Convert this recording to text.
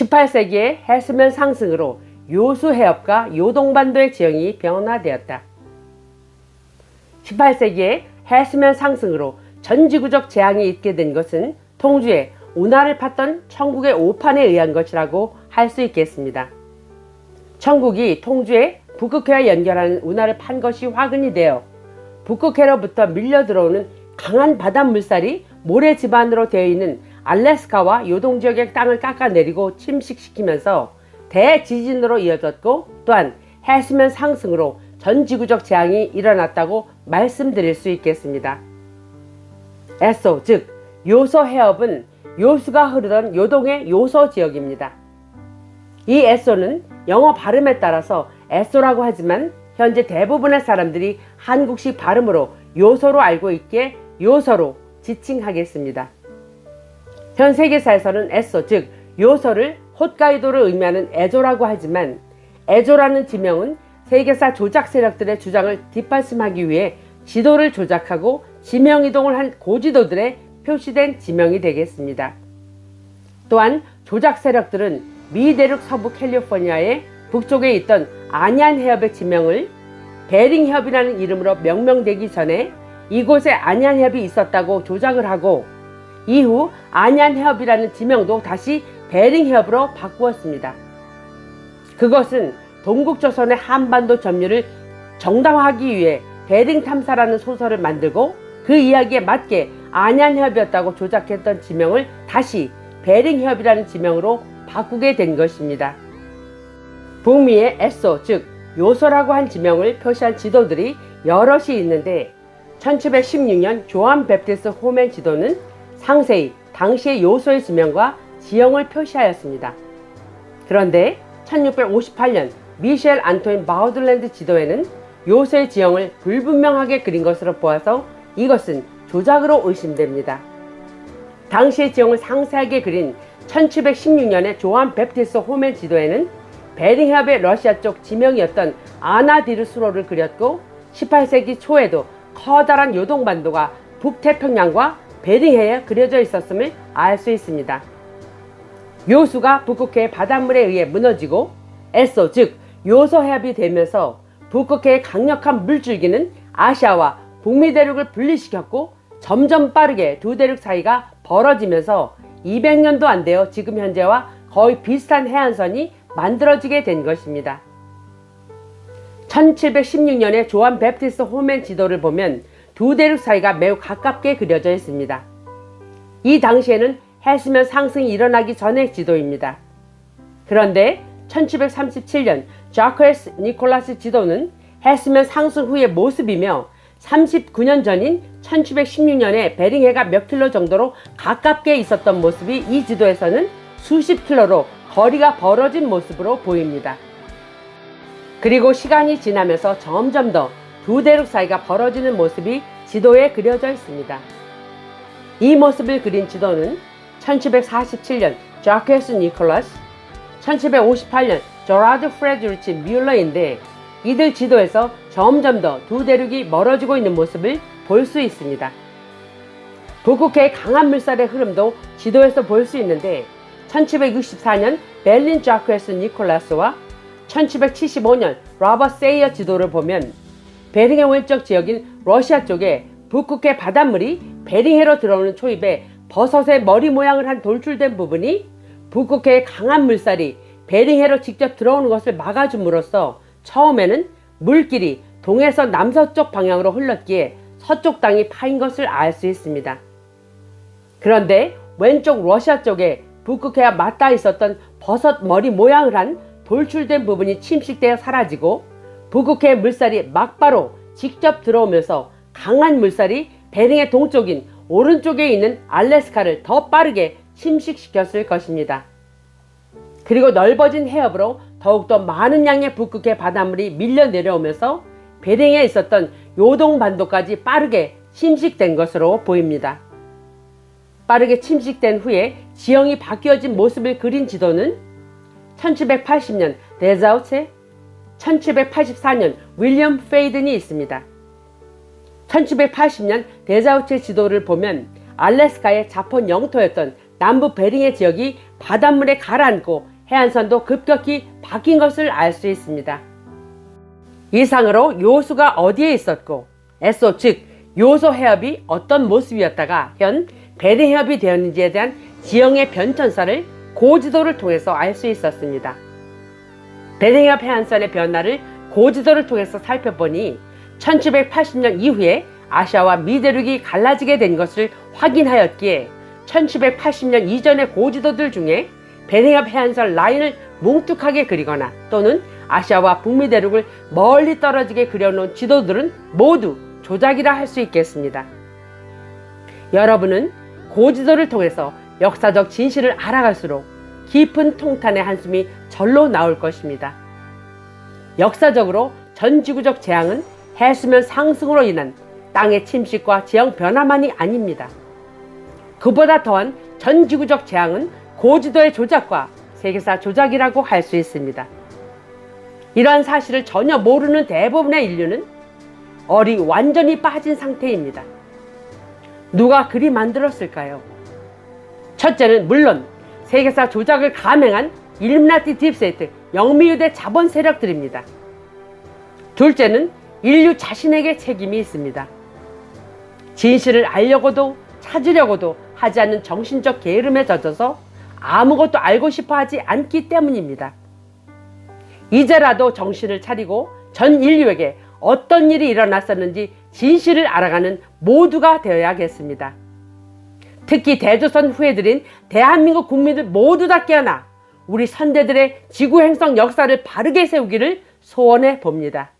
18세기의 해수면 상승으로 요수 해협과 요동반도의 지형이 변화되었다. 18세기의 해수면 상승으로 전지구적 재앙이 있게 된 것은 통주에 운하를 팠던 천국의 오판에 의한 것이라고 할 수 있겠습니다. 천국이 통주에 북극해와 연결하는 운하를 판 것이 화근이 되어 북극해로부터 밀려 들어오는 강한 바닷물살이 모래 지반으로 되어 있는 알래스카와 요동 지역의 땅을 깎아내리고 침식시키면서 대지진으로 이어졌고, 또한 해수면 상승으로 전지구적 재앙이 일어났다고 말씀드릴 수 있겠습니다. 에소, 즉 요소 해협은 요수가 흐르던 요동의 요소 지역입니다. 이 에소는 영어 발음에 따라서 에소라고 하지만 현재 대부분의 사람들이 한국식 발음으로 요소로 알고 있기에 요소로 지칭하겠습니다. 현 세계사에서는 에소, 즉 요소를 홋카이도를 의미하는 에조라고 하지만, 에조라는 지명은 세계사 조작 세력들의 주장을 뒷받침하기 위해 지도를 조작하고 지명이동을 한 고지도들에 표시된 지명이 되겠습니다. 또한 조작 세력들은 미 대륙 서부 캘리포니아의 북쪽에 있던 아니안 해협의 지명을 베링 해협이라는 이름으로 명명되기 전에 이곳에 아니안 해협이 있었다고 조작을 하고, 이후 아니안 해협이라는 지명도 다시 베링 해협으로 바꾸었습니다. 그것은 동국조선의 한반도 점유를 정당화하기 위해 베링 탐사라는 소설을 만들고 그 이야기에 맞게 아니안 해협이었다고 조작했던 지명을 다시 베링 해협이라는 지명으로 바꾸게 된 것입니다. 북미의 에소, 즉 요소라고 한 지명을 표시한 지도들이 여럿이 있는데, 1716년 조한 베프티스트 호멘 지도는 상세히 당시의 요소의 지명과 지형을 표시하였습니다. 그런데 1658년 미셸 안토인 바우들랜드 지도에는 요소의 지형을 불분명하게 그린 것으로 보아서 이것은 조작으로 의심됩니다. 당시의 지형을 상세하게 그린 1716년의 조한 베프티스트 호멘 지도에는 베링 해협의 러시아 쪽 지명이었던 아나디르수로를 그렸고, 18세기 초에도 커다란 요동반도가 북태평양과 베링해에 그려져 있었음을 알 수 있습니다. 요수가 북극해의 바닷물에 의해 무너지고 에소, 즉 요소 해협이 되면서 북극해의 강력한 물줄기는 아시아와 북미 대륙을 분리시켰고, 점점 빠르게 두 대륙 사이가 벌어지면서 200년도 안 되어 지금 현재와 거의 비슷한 해안선이 만들어지게 된 것입니다. 1716년에 조한 베프티스트 호멘 지도를 보면 두 대륙 사이가 매우 가깝게 그려져 있습니다. 이 당시에는 해수면 상승이 일어나기 전의 지도입니다. 그런데 1737년 자크레스 니콜라스 지도는 해수면 상승 후의 모습이며, 39년 전인 1716년에 베링해가 몇 킬로 정도로 가깝게 있었던 모습이 이 지도에서는 수십 킬로로 거리가 벌어진 모습으로 보입니다. 그리고 시간이 지나면서 점점 더 두 대륙 사이가 벌어지는 모습이 지도에 그려져 있습니다. 이 모습을 그린 지도는 1747년 자크레스 니콜라스, 1758년 저라드 프레드리치 뮬러인데, 이들 지도에서 점점 더 두 대륙이 멀어지고 있는 모습을 볼 수 있습니다. 북극해의 강한 물살의 흐름도 지도에서 볼 수 있는데, 1764년 벨린 자크레스 니콜라스와 1775년 로버트 세이어 지도를 보면 베링해 왼쪽 지역인 러시아 쪽에 북극해 바닷물이 베링해로 들어오는 초입에 버섯의 머리 모양을 한 돌출된 부분이 북극해의 강한 물살이 베링해로 직접 들어오는 것을 막아줌으로써 처음에는 물길이 동에서 남서쪽 방향으로 흘렀기에 서쪽 땅이 파인 것을 알 수 있습니다. 그런데 왼쪽 러시아 쪽에 북극해와 맞닿아 있었던 버섯 머리 모양을 한 돌출된 부분이 침식되어 사라지고, 북극해 물살이 막바로 직접 들어오면서 강한 물살이 베링해 동쪽인 오른쪽에 있는 알래스카를 더 빠르게 침식시켰을 것입니다. 그리고 넓어진 해협으로 더욱더 많은 양의 북극해 바닷물이 밀려 내려오면서 베링해에 있었던 요동 반도까지 빠르게 침식된 것으로 보입니다. 빠르게 침식된 후에 지형이 바뀌어진 모습을 그린 지도는 1780년 데자우체, 1784년 윌리엄 페이든이 있습니다. 1780년 데자우체 지도를 보면 알래스카의 자폰 영토였던 남부 베링해 지역이 바닷물에 가라앉고 해안선도 급격히 바뀐 것을 알 수 있습니다. 이상으로 요수가 어디에 있었고 에소 즉 요소 해협이 어떤 모습이었다가 현 베링 해협이 되었는지에 대한 지형의 변천사를 고지도를 통해서 알 수 있었습니다. 베링 해협 해안선의 변화를 고지도를 통해서 살펴보니 1780년 이후에 아시아와 미대륙이 갈라지게 된 것을 확인하였기에 1780년 이전의 고지도들 중에 베링 해협 해안선 라인을 뭉툭하게 그리거나 또는 아시아와 북미 대륙을 멀리 떨어지게 그려놓은 지도들은 모두 조작이라 할 수 있겠습니다. 여러분은 고지도를 통해서 역사적 진실을 알아갈수록 깊은 통탄의 한숨이 절로 나올 것입니다. 역사적으로 전지구적 재앙은 해수면 상승으로 인한 땅의 침식과 지형 변화만이 아닙니다. 그보다 더한 전지구적 재앙은 고지도의 조작과 세계사 조작이라고 할 수 있습니다. 이러한 사실을 전혀 모르는 대부분의 인류는 얼이 완전히 빠진 상태입니다. 누가 그리 만들었을까요? 첫째는 물론 세계사 조작을 감행한 일루미나티 딥스테이트 영미유대 자본 세력들입니다. 둘째는 인류 자신에게 책임이 있습니다. 진실을 알려고도 찾으려고도 하지 않는 정신적 게으름에 젖어서 아무것도 알고 싶어 하지 않기 때문입니다. 이제라도 정신을 차리고 전 인류에게 어떤 일이 일어났었는지 진실을 알아가는 모두가 되어야겠습니다. 특히 대조선 후예들인 대한민국 국민들 모두 다 깨어나 우리 선대들의 지구 행성 역사를 바르게 세우기를 소원해 봅니다.